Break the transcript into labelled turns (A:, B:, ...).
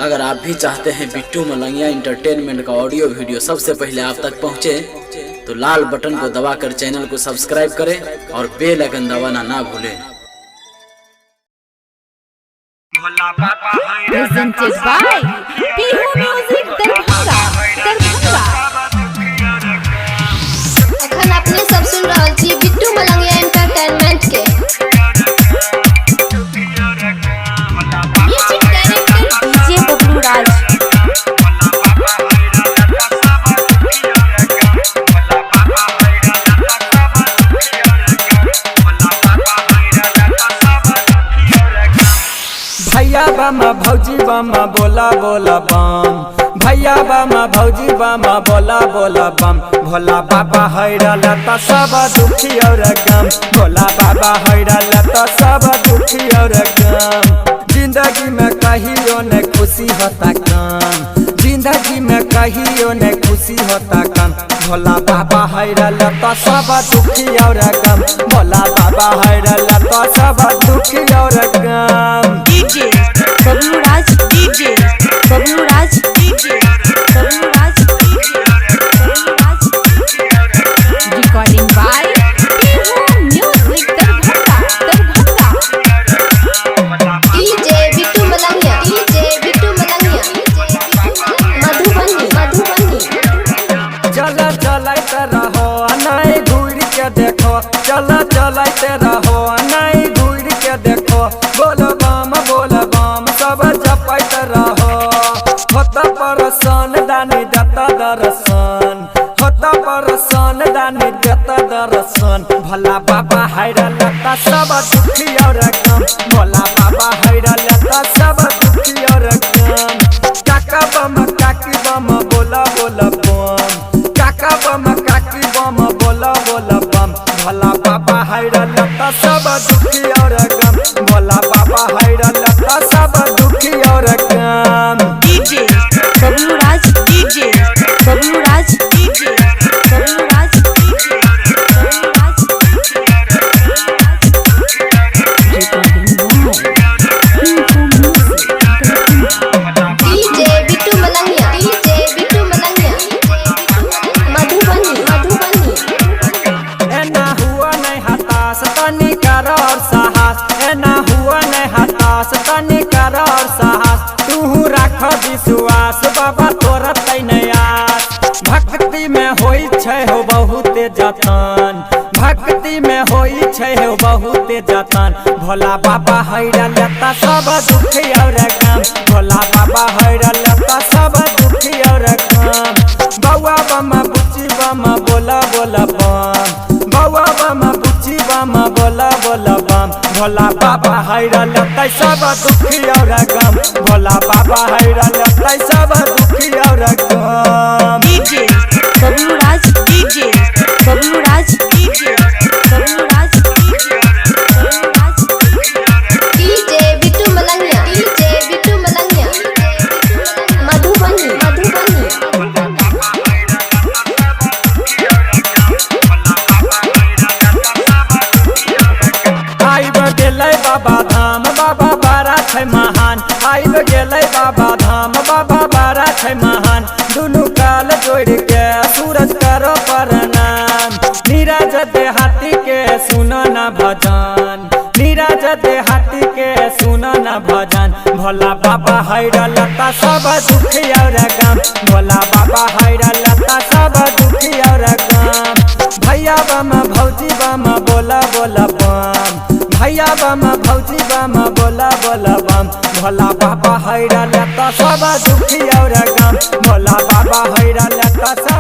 A: अगर आप भी चाहते हैं बिट्टू मलंगिया इंटरटेनमेंट का ऑडियो वीडियो सबसे पहले आप तक पहुंचे, तो लाल बटन को दबाकर चैनल को सब्सक्राइब करें और बेल आइकन दबाना ना भूलें।
B: Presented by Pihu Music Darbhanga।
C: अखन अपने सब सुन रहल छी बिट्टू मलंगिया एंटरटेनमेंट के
B: म्यूजिक डायरेक्टर डीजे बबलू राज।
D: भैया बामा भौजी बामा बोला बोला बम, भैया बामा भौजी बामा बोला बोला बम। भोला बाबा हैरल त सब दुखी और गम, भोला बाबा हैरल त सब दुखी और गम। जिंदगी में कहियो न खुशी होता कम, जिंदगी में कहियो न खुशी होता कम। भोला बाबा हैरल त सब दुखी और गम, भोला बाबा हैरल त सब दुखी और गम।
B: DJ Bablu Raj, DJ Bablu Raj, DJ Bablu Raj, DJ Bablu Raj. Recording by Pihu music Darbhanga.
C: DJ Bittu Malangiya, DJ Bittu Malangiya Madhubani.
D: चल चलते रहो नहीं घूर के देखो, चल चलते रहो नहीं घूर के देखो। बोल बम सब जपत रहो, होता परसन दानी देता दर्शन, होता परसन दानी देता दर्शन। भोला बाबा हैरल त सब दुखी और गम, भोला बाबा हैरल त सब दुखी और गम। काका बम काकी बम बोला बोला बम, काका बम काकी बम बोला बोला बम। भोला बाबा हैरल त सब दुखी और गम, भोला बाबा हैरल त सब दुखी और गम।
B: DJ Bablu Raj, DJ Bablu Raj, DJ Bablu Raj, DJ Bablu Raj.
C: DJ Bittu Malangiya, DJ Bittu Malangiya Madhubani.
D: एना हुआ नहीं हताश तनी कर और साहस, एना हुआ नहीं हताश तनी कर और साहस। तू राख विश्वास बाबा तोरा तैयास। भक्ति में होई छै हो बहुत जतन, भक्ति में होई छै हो बहुत जतन। भोला बाबा हैरल त सब दुखी और गम, भोला बाबा हैरल त सब दुखी और गम। बौआ बम बुच्ची बम बोला बोला बम, बौआ बम बुच्ची बम बोला बोला बम। भोला बाबा हैरल त सब दुखी और गम, भोला बाबा हैरल त सब दुखी और गम।
B: DJ Bablu Raj, DJ Bablu Raj, DJ Bablu Raj, DJ Bablu Raj.
C: DJ Bittu Malangiya, DJ Bittu Malangiya Madhubani.
D: आइब गेलै बाबा धाम बाबा बारा छै महान, आइब गेलै बाबा धाम बाबा बारा छै महान। दुनू काल जोड़ के सूरज करो प्रणाम, नीरज देहाती के सुनो न भजन, नीरज देहाती के सुनो न भजन। भोला बाबा हैरल त सब दुखी और गम, भोला बाबा हैरल त सब दुखी और गम। भैया बम भौजी बम बोला बोला बम, भैया बम भौजी बम बोला बोला बम। भोला बाबा हैरल त सब दुखी और गम, भोला बाबा हैरल त सब